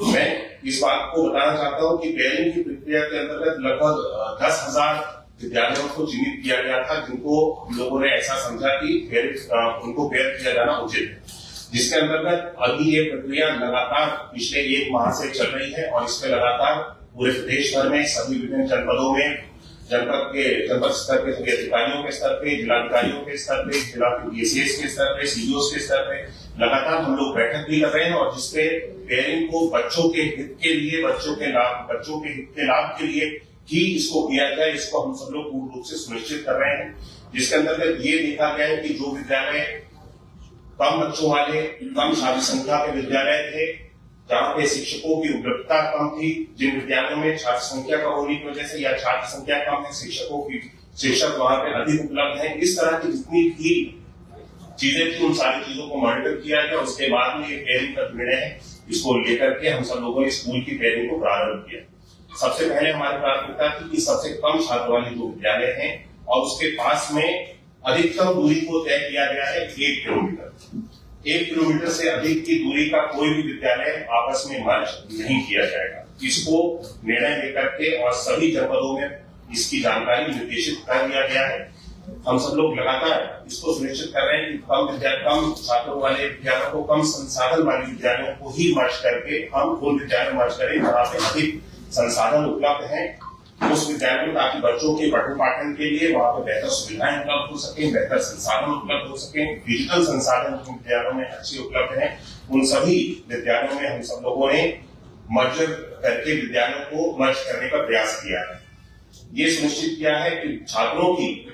मैं इस बात को बताना चाहता हूं कि पेयरिंग की प्रक्रिया के अंतर्गत लगभग 10,000 विद्यालयों को चिन्हित किया गया था, जिनको हम लोगों ने ऐसा समझा कि उनको पेयर किया जाना उचित है, जिसके अंतर्गत अभी ये प्रक्रिया लगातार पिछले 1 माह से चल रही है और इसमें लगातार पूरे प्रदेश भर में सभी विभिन्न जनपदों में जनपद स्तर के सभी अधिकारियों के स्तर पे, जिलाधिकारियों के स्तर पे, जिला बीएसएस के स्तर पे, सीईओ के स्तर पे लगातार हम लोग बैठक भी कर रहे हैं और जिसपे पेयरिंग को बच्चों के हित के लिए, बच्चों के हित के लाभ के लिए ही इसको किया जाए, इसको हम सब लोग पूर्ण रूप से सुनिश्चित कर रहे हैं। जिसके अंतर्गत ये देखा गया है कि जो विद्यालय कम बच्चों वाले, कम छात्र संख्या के विद्यालय थे, जहां पे शिक्षकों की उपलब्धता कम थी, जिन विद्यालयों में छात्र संख्या कम होने की वजह से या छात्र संख्या कम है, शिक्षक वहां पे अधिक उपलब्ध है, इस तरह की जितनी भी चीजें थी उन सारी चीजों को मॉनिटर किया गया। उसके बाद में ये पेयरिंग का निर्णय है, इसको लेकर के हम सब लोगों ने स्कूल की पेयरिंग को प्रारंभ किया। सबसे पहले हमारी प्राथमिकता थी कि सबसे कम छात्र वाले जो विद्यालय हैं और उसके पास में अधिकतम दूरी को तय किया गया है 1 किलोमीटर। 1 किलोमीटर से अधिक की दूरी का कोई भी विद्यालय आपस में मर्ज नहीं किया जाएगा। इसको निर्णय लेकर के और सभी जनपदों में इसकी जानकारी निर्देशित कर दिया गया है। हम सब लोग लगातार इसको सुनिश्चित कर रहे हैं कि कम छात्रों वाले विद्यालयों को, कम संसाधन वाले विद्यालयों को ही मर्ज करके हम उन विद्यालय मर्ज करें जहाँ पे अधिक संसाधन उपलब्ध हैं उस विद्यालय में, ताकि बच्चों के पठन पाठन के लिए वहां पर बेहतर सुविधाएं उपलब्ध हो सके, बेहतर संसाधन उपलब्ध हो सके, डिजिटल संसाधन जिन विद्यालयों में अच्छे उपलब्ध हैं उन सभी विद्यालयों में हम सब लोगों ने मर्ज करके विद्यालयों को मर्ज करने का प्रयास किया है। ये सुनिश्चित किया है कि छात्रों की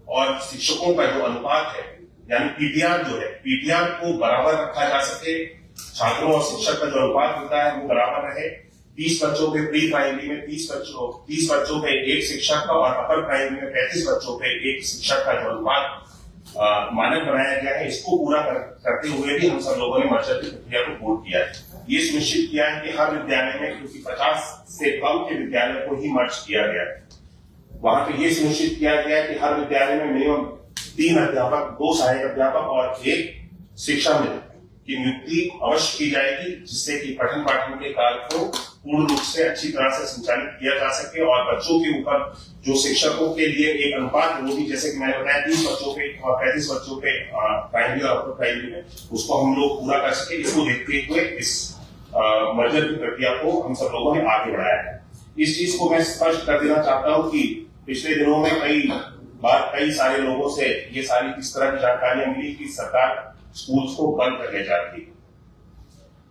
और शिक्षकों का जो अनुपात है, यानी पीटीआर जो है, पीटीआर को बराबर रखा जा सके। छात्रों और शिक्षक का जो अनुपात होता है वो बराबर रहे। 30 बच्चों पे प्री प्राइमरी में 30 बच्चों पे एक शिक्षक का और अपर प्राइमरी में 35 बच्चों पे एक शिक्षक का जो अनुपात मानक बनाया गया है, इसको पूरा करते हुए भी हम सब लोगों ने मर्जर की प्रक्रिया को पूर्ण किया है। ये सुनिश्चित किया है कि हर विद्यालय में, क्योंकि 50 से कम के विद्यालय को ही मर्ज किया गया है, वहां पे ये सुनिश्चित किया गया है कि हर विद्यालय में मिनिमम 3 अध्यापक, 2 सहायक अध्यापक और 1 शिक्षा मित्र की नियुक्ति अवश्य की जाएगी, जिससे कि पठन पाठन के कार्य को पूर्ण रूप से अच्छी तरह से संचालित किया जा सके और बच्चों के ऊपर जो शिक्षकों के लिए एक अनुपात होगी, जैसे कि मैंने बताया 30 बच्चों पे और 35 बच्चों पे प्राइमरी और अपर प्राइमरी में, उसको हम लोग पूरा कर सके। इसको देखते हुए इस मर्जर की प्रक्रिया को हम सब लोगों ने आगे बढ़ाया है। इस चीज को मैं स्पष्ट कर देना चाहता हूँ कि पिछले दिनों में कई सारे लोगों से ये सारी इस तरह की जानकारियां मिली कि सरकार स्कूल्स को बंद करने जा रही है।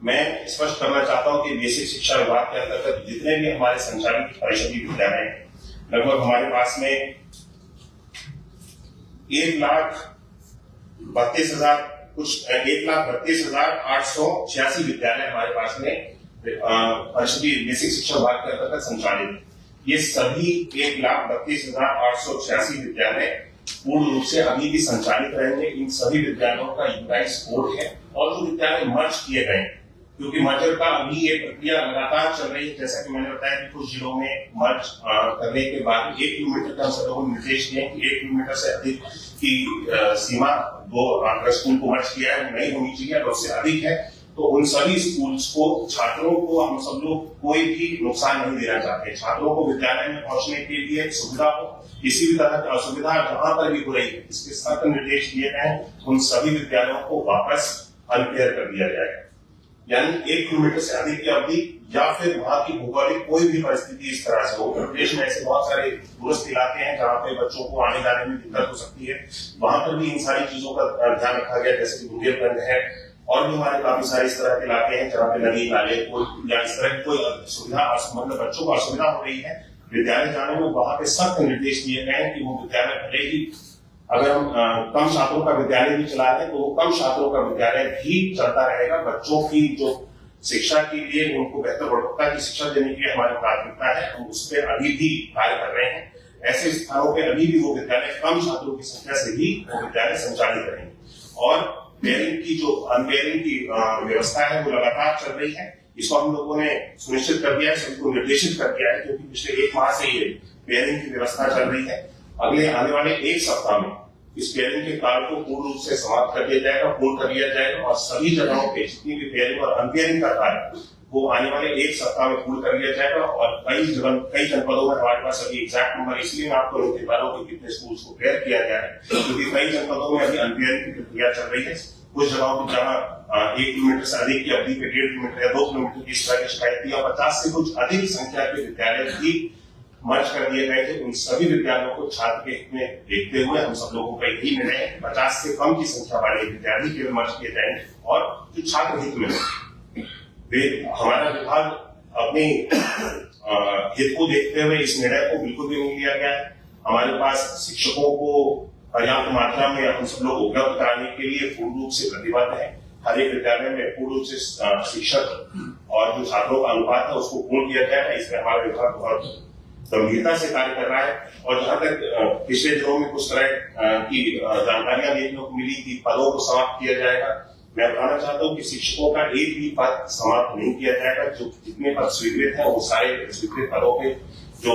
मैं स्पष्ट करना चाहता हूं कि बेसिक शिक्षा विभाग के अंतर्गत जितने भी हमारे संचालित परिषदीय विद्यालय हैं, लगभग हमारे पास में 1,32,886 विद्यालय हमारे पास में परिषदीय बेसिक शिक्षा विभाग के अंतर्गत संचालित है। ये सभी 1,32,886 विद्यालय पूर्ण रूप से अभी भी संचालित रहेंगे। इन सभी विद्यालयों का यूनाइट कोड है और जो विद्यालय मर्ज किए गए, क्योंकि मर्जर का अभी ये प्रक्रिया लगातार चल रही है, जैसा कि मैंने बताया कि कुछ जिलों में मर्ज करने के बाद 1 किलोमीटर का हम सब लोगों ने निर्देश दिए कि 1 किलोमीटर से अधिक की सीमा वो स्कूल को मर्ज किया है नहीं होनी चाहिए, और उससे अधिक है तो उन सभी स्कूल्स को, छात्रों को हम सब लोग कोई भी नुकसान नहीं देना चाहते। छात्रों को विद्यालय में पहुंचने के लिए सुविधा हो, किसी भी तरह की असुविधा जहां पर भी हो रही है, इसके सख्त निर्देश दिए गए हैं। उन सभी विद्यालयों को वापस अनपेयर कर दिया जाएगा, यानी 1 किलोमीटर से अधिक की अवधि या फिर वहां की भौगोलिक कोई भी परिस्थिति इस तरह से हो। उत्तर प्रदेश में ऐसे बहुत सारे दूरस्थ इलाके हैं जहाँ पे बच्चों को आने जाने में दिक्कत हो सकती है, वहां पर भी इन सारी चीजों का ध्यान रखा गया, जैसे कि बुंदेलखंड है और भी हमारे काफी सारे इस तरह के इलाके हैं जहाँ पे नदी नाले या इस तरह की कोई सुविधा, मतलब बच्चों को असुविधा हो रही है विद्यालय जाने में, वहां पे सख्त निर्देश दिए गए हैं कि वो विद्यालय भले ही अगर हम कम छात्रों का विद्यालय भी चला रहे हैं तो वो कम छात्रों का विद्यालय भी चलता रहेगा। बच्चों की जो शिक्षा के लिए, उनको बेहतर गुणवत्ता की शिक्षा देने के लिए हमारी प्राथमिकता है, हम उस पर अभी भी कार्य कर रहे हैं। ऐसे स्थानों पे अभी भी वो विद्यालय कम छात्रों की संख्या से भी वो विद्यालय संचालित रहेंगे और पेयरिंग की जो अनपेयरिंग की व्यवस्था है वो लगातार चल रही है। इसको हम लोगों ने सुनिश्चित कर दिया है, सभी को निर्देशित कर दिया है, क्योंकि पिछले 1 माह से ये पेयरिंग की व्यवस्था चल रही है। अगले आने वाले 1 सप्ताह में इस पेयरिंग के कार्य को पूर्ण रूप से समाप्त कर दिया जाएगा, पूर्ण कर दिया जाएगा और सभी जगहों पे जितनी भी पेयरिंग और अनपेयरिंग का कार्य वो आने वाले एक सप्ताह में पूर्ण कर लिया जाएगा। और कई जनपदों में हमारे पास अभी एग्जैक्ट नंबर इसलिए मैं आपको नहीं दे पा रहा हूँ कि कितने स्कूल्स को पेयर किया गया है, क्योंकि कई जनपदों में अभी अनपेयरिंग की प्रक्रिया चल रही है। कुछ जगहों पर जहाँ 1 किलोमीटर से अधिक की अवधि पे 1.5 किलोमीटर या 2 किलोमीटर की इस तरह की शिकायत थी, 50 से कुछ अधिक संख्या के विद्यालय भी मर्ज कर दिए गए थे। उन सभी विद्यालयों को छात्र के हित में देखते हुए हम सब लोगों का यही निर्णय 50 से कम की संख्या वाले विद्यालय केवल मर्ज किए जाएंगे, और जो छात्र हित में हमारा विभाग अपने हित को देखते हुए इस निर्णय को बिल्कुल भी नहीं लिया गया है। हमारे पास शिक्षकों को पर्याप्त मात्रा में हम सब लोग उपलब्ध कराने के लिए पूर्ण रूप से प्रतिबद्ध है। हर एक विद्यालय में पूर्ण रूप से शिक्षक और जो छात्रों का अनुपात है उसको पूर्ण किया जाएगा। इसमें हमारा विभाग बहुत गंभीरता से कार्य कर रहा है। और जहां तक पिछले दिनों में कुछ तरह की जानकारियां देखने को मिली कि पदों को समाप्त किया जाएगा, मैं बताना चाहता हूं कि शिक्षकों का एक भी पद समाप्त नहीं किया जाएगा। जो जितने पद स्वीकृत है वो सारे स्वीकृत पदों पे जो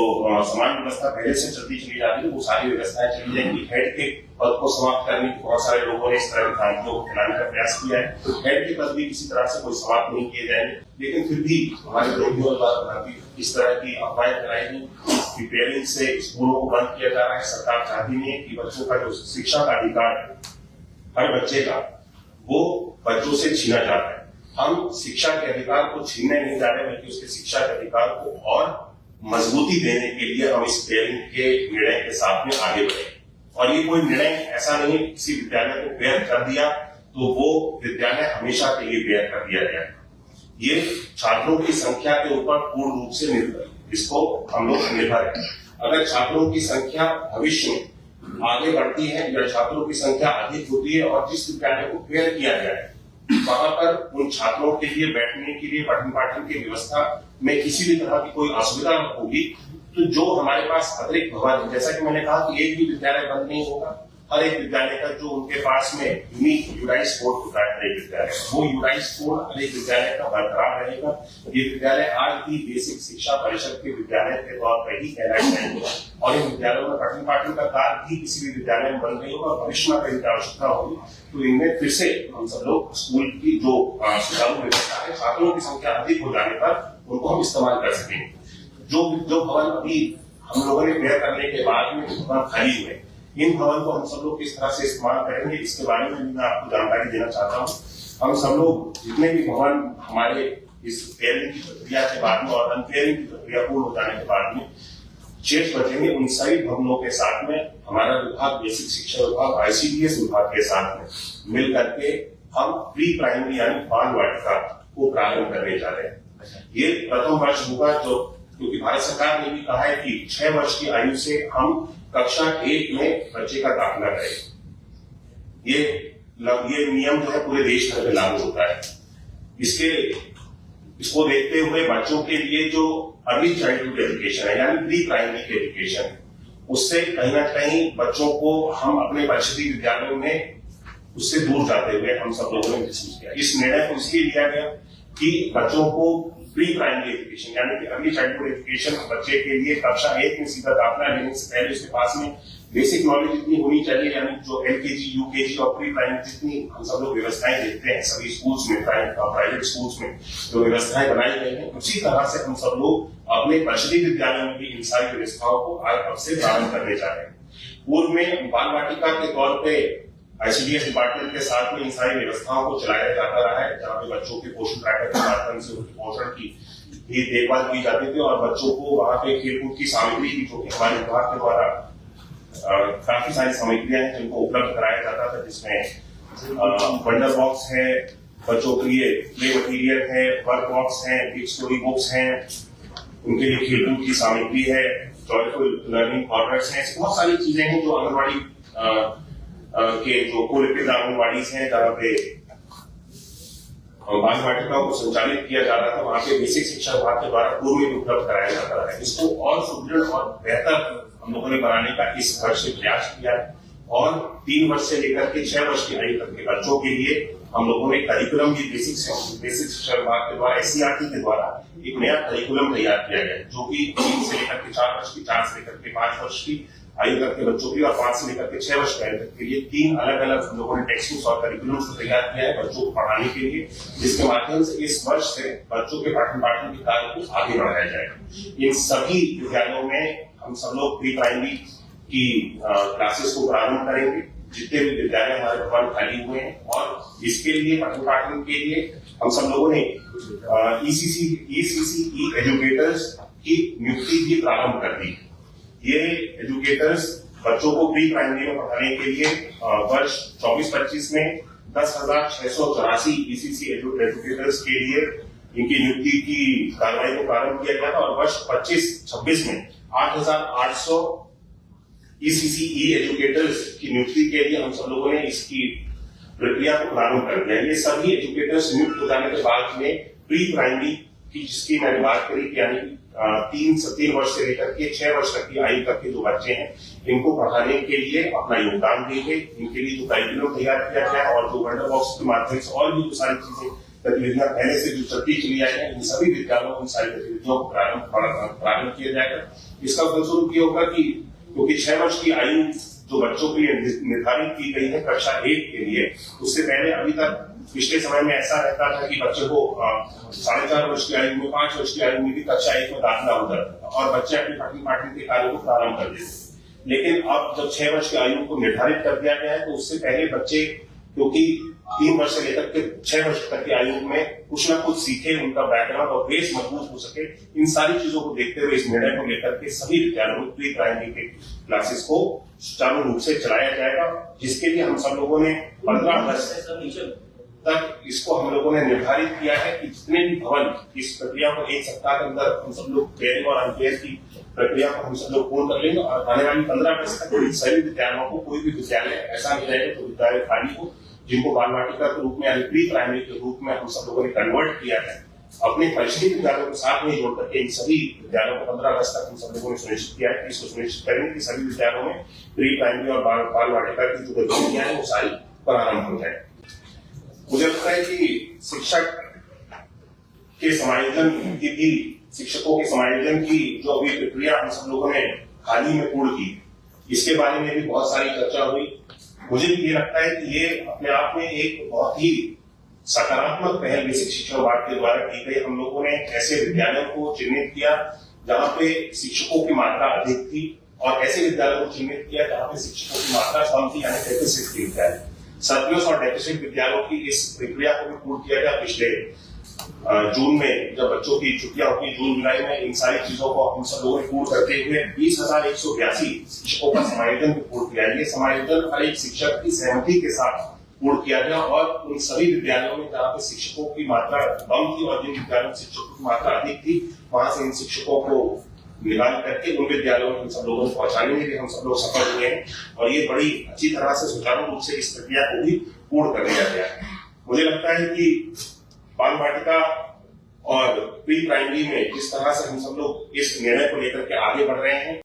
समान व्यवस्था पहले से चलती चली जाती है वो सारी व्यवस्थाएं चली जाएंगी। हेड के पद को समाप्त करने की बहुत सारे लोगों ने इस तरह की क्रांतियों को फैलाने का प्रयास किया है। हेड के पद भी किसी तरह से कोई समाप्त नहीं किए जाएंगे, लेकिन फिर भी हमारे विरोधियों द्वारा इस तरह की अफवाहें फैलाई गई कि पेरेंट्स से स्कूलों को बंद किया जा रहा है। सरकार चाहती नहीं है कि बच्चों का जो शिक्षा का अधिकार है हर बच्चे का, वो बच्चों से छीना जाता है। हम शिक्षा के अधिकार को छीनने नहीं जा रहे, बल्कि उसके शिक्षा के अधिकार को और मजबूती देने के लिए हम इस पेयरिंग के निर्णय के साथ में आगे बढ़े। और ये कोई निर्णय ऐसा नहीं है किसी विद्यालय को पेयर कर दिया तो वो विद्यालय हमेशा के लिए पेयर कर दिया गया। ये छात्रों की संख्या के ऊपर पूर्ण रूप से निर्भर, इसको हम लोग निर्भर है। अगर छात्रों की संख्या भविष्य में आगे बढ़ती है या छात्रों की संख्या अधिक होती है और जिस विद्यालय को पेयर किया गया है वहां पर उन छात्रों के लिए बैठने के लिए पठन पाठन की व्यवस्था में किसी भी तरह की कोई असुविधा होगी तो जो हमारे पास अतिरिक्त भवन है, जैसा कि मैंने कहा कि एक भी विद्यालय बंद नहीं होगा। हर एक विद्यालय का जो उनके पास में यूनिक यूराइज कोड होता है हर एक विद्यालय, वो यूराइज कोड हर एक विद्यालय का बरकरार रहेगा। ये विद्यालय आज भी बेसिक शिक्षा परिषद के विद्यालय के तौर पर ही कहलाए जाएंगे और इन विद्यालयों में पठन पाठन का कार्य भी किसी भी विद्यालय में बंद नहीं होगा। भविष्य में कहीं आवश्यकता होगी तो इनमें फिर से हम सब लोग स्कूल की जो सुचारू व्यवस्था है, छात्रों की संख्या अधिक हो जाने पर उनको हम इस्तेमाल कर सकेंगे। जो भवन अभी हम लोगों ने पेयर करने के बाद में भवन खाली हुए, इन भवन को हम सब लोग किस तरह से इस्तेमाल करेंगे इसके बारे में मैं आपको जानकारी देना चाहता हूँ। हम सब लोग जितने भी भवन हमारे इस पेयरिंग की प्रक्रिया के बाद में और अनपेयरिंग की प्रक्रिया पूर्ण हो जाने के बाद में शेष बचेंगे, उन सभी भवनों के साथ में हमारा विभाग बेसिक शिक्षा विभाग ICDS विभाग के साथ में मिल करके हम प्री प्राइमरी यानी बाल वाटिका को प्रारंभ करने जा रहे हैं। ये प्रथम वर्ष होगा क्योंकि भारत सरकार ने भी कहा है कि 6 वर्ष की आयु से हम कक्षा 1 में बच्चे का दाखिला करें। ये नियम जो है पूरे देश भर में लागू होता है। इसको देखते हुए बच्चों के लिए जो अर्ली चाइल्डहुड एजुकेशन है यानी प्री प्राइमरी एजुकेशन, उससे कहीं ना कहीं बच्चों को हम अपने परिषदीय विद्यालयों में उससे दूर जाते हुए हम सब लोगों ने महसूस किया। इस निर्णय को इसलिए लिया गया कि बच्चों को प्री प्राइमरी एजुकेशन यानी कि अर्ली चाइल्डहुड एजुकेशन बच्चे के लिए कक्षा 1 में सीधा दाखिला लेने से पहले उसके पास में बेसिक नॉलेज इतनी होनी चाहिए, यानी जो LKG, UKG और प्री प्राइमरी जितनी हम सब लोग व्यवस्थाएं देखते हैं सभी स्कूल्स में, प्राइवेट स्कूल्स में जो व्यवस्थाएं बनाई गई हैं, उसी तरह से हम सब लोग अपने परिषदीय विद्यालयों में भी इन सारी व्यवस्थाओं को आज अब से प्रारंभ करने जा रहे हैं। पूर्व में बाल वाटिका के तौर पे ICDS डिपार्टमेंट के साथ में इन सारी व्यवस्थाओं को चलाया जाता रहा है, जहाँ पे बच्चों के पोषण ट्रैकर के माध्यम से उनके पोषण की भी देखभाल की जाती थी और बच्चों को वहाँ पे खेलकूद की सामग्री भी जो कि हमारे विभाग के द्वारा काफी सारी सामग्रियां हैं जिनको उपलब्ध कराया जाता था, जिसमें वंडर बॉक्स है, बच्चों के लिए प्ले मटीरियल है, वर्क बॉक्स है, बिग स्टोरी बुक्स हैं, उनके लिए खेलकूद की सामग्री है, जॉयफुल लर्निंग कॉर्नर्स हैं, बहुत सारी चीजें हैं जो आंगनबाड़ी के जो कोलिपित आंगनबाड़ी हैं जहाँ पे बाल वाटिकाओं को संचालित किया जा रहा था, वहाँ पे बेसिक शिक्षा विभाग के द्वारा पूर्व में उपलब्ध कराया जाता है। इसको और सुदृढ़ और बेहतर हम लोगों ने बनाने का इस वर्ष से प्रयास किया है और 3 वर्ष से लेकर के 6 वर्ष की आयु तक के बच्चों के लिए हम लोगों ने करिकुलम भी बेसिक शिक्षा विभाग के द्वारा SCERT के द्वारा एक नया करिकुलम तैयार किया गया है, जो कि 3 से लेकर के 4 वर्ष की, 4 से लेकर के 5 वर्ष की आयु तक के बच्चों के लिए और 5 से लेकर के 6 वर्ष की आयु तक के लिए 3 अलग अलग हम लोगों ने टेक्स्ट बुक्स और करिकुलम्स को तैयार किया है बच्चों को पढ़ाने के लिए, जिसके माध्यम से इस वर्ष से बच्चों के पठन पाठन के कार्य को आगे बढ़ाया जाएगा। इन सभी विद्यालयों में हम सब लोग प्री प्राइमरी की क्लासेस को प्रारंभ करेंगे। जितने भी विद्यालय हमारे भवन खाली हुए हैं, और इसके लिए पठन पाठन के लिए हम सब लोगों ने ECCE एजुकेटर्स की नियुक्ति भी प्रारंभ कर दी। ये एजुकेटर्स बच्चों को प्री प्राइमरी में पढ़ाने के लिए वर्ष 24-25 में 10,684 ECC एजुकेटर्स के लिए इनकी नियुक्ति की कार्रवाई को प्रारंभ किया गया था, और वर्ष 25-26 में 8,800 ECCE एजुकेटर्स की नियुक्ति के लिए हम सब लोगों ने इसकी प्रक्रिया को प्रारंभ कर दिया। ये सभी एजुकेटर्स नियुक्त हो जाने के बाद में प्री प्राइमरी की, जिसकी मैंने बात करी, यानी 3 वर्ष से लेकर के 6 वर्ष तक की आयु तक के जो बच्चे हैं, इनको पढ़ाने के लिए अपना योगदान देंगे। इनके लिए जो करिकुलम तैयार किया गया और जो वंडर बॉक्स के माध्यम से और भी जो सारी चीजें गतिविधियां पहले से जो चलती चली आई है, इन सभी विद्यालयों इन सारी गतिविधियों को प्रारंभ किया जाएगा। इसका फलस्वरूप ये होगा कि क्योंकि 6 वर्ष की आयु जो बच्चों के लिए निर्धारित की गई है कक्षा 1 के लिए, उससे पहले अभी तक पिछले समय में ऐसा रहता था कि बच्चे को 4.5 वर्ष की आयु में, 5 वर्ष की आयु में भी कक्षा 1 में दाखिला हो जाता था और बच्चे अपने पठन पाठन के कार्य को प्रारंभ कर देते। लेकिन अब जब 6 वर्ष की आयु को निर्धारित कर दिया गया है, तो उससे पहले बच्चे क्योंकि 3 वर्ष से लेकर के 6 वर्ष तक की आयु में कुछ ना कुछ सीखे, उनका बैकग्राउंड और बेस मजबूत हो सके, इन सारी चीजों को देखते हुए इस निर्णय को लेकर के सभी विद्यालयों में प्री प्राइमरी के क्लासेस को सुचारू रूप से चलाया जाएगा, जिसके लिए हम सब लोगों ने 15 अगस्त तक इसको हम लोगों ने निर्धारित किया है कि जितने भी भवन इस प्रक्रिया को 1 सप्ताह के अंदर हम सब लोग पेयरिंग और अनपेयर की प्रक्रिया को हम सब लोग पूर्ण कर लेंगे, और आने वाली 15 अगस्त तक सभी विद्यालयों को, कोई भी विद्यालय ऐसा नहीं रहेगा तो विद्यालय खाली हो, जिनको बाल वाटिका के रूप में यानी प्री प्राइमरी के रूप में हम सब लोगों ने कन्वर्ट किया है, अपने परिषदीय विद्यालयों के साथ में जोड़ करके इन सभी विद्यालयों को 15 अगस्त तक हम सब लोगों ने सुनिश्चित किया है। इसको सुनिश्चित करेंगे कि सभी विद्यालयों में प्री प्राइमरी और बाल वाटिका की जो गतिविधियां हैं वो सारी प्रारंभ हो जाए। मुझे लगता है कि शिक्षक के समायोजन की भी, शिक्षकों के समायोजन की जो अभी प्रक्रिया हम सब लोगों ने हाल ही में पूर्ण की, इसके बारे में भी बहुत सारी चर्चा हुई। मुझे भी ये लगता है कि ये अपने आप में एक बहुत ही सकारात्मक पहल बेसिक शिक्षा विभाग के द्वारा की गई। हम लोगों ने ऐसे विद्यालयों को चिन्हित किया जहां पे शिक्षकों की मात्रा अधिक थी, और ऐसे विद्यालयों को चिन्हित किया जहां पे शिक्षकों की मात्रा कम थी, यानी डेफिसिट के विद्यालय। सरप्लस और डेफिसिट विद्यालयों की इस प्रक्रिया को भी पूर्ण किया गया पिछले जून में, जब बच्चों की छुट्टियां होती है जून जुलाई में। इन सारी चीजों को हम सब लोगों ने पूर्ण करते हुए 20,182 शिक्षकों का समायोजन भी पूर्ण किया। ये समायोजन हर एक शिक्षक की सहमति के साथ पूर्ण किया गया, और उन सभी विद्यालयों में जहाँ पे शिक्षकों की मात्रा कम थी और जिन विद्यालयों में शिक्षकों की मात्रा अधिक थी, वहां से इन शिक्षकों को निकाल करके उन विद्यालयों में हम सब लोगों को पहुंचाने में भी हम सब लोग सफल हुए हैं, और ये बड़ी अच्छी तरह से सुचारू रूप से इस प्रक्रिया को भी पूर्ण कर लिया गया है। मुझे लगता है कि बाल वाटिका और प्री प्राइमरी में जिस तरह से हम सब लोग इस निर्णय को लेकर के आगे बढ़ रहे हैं,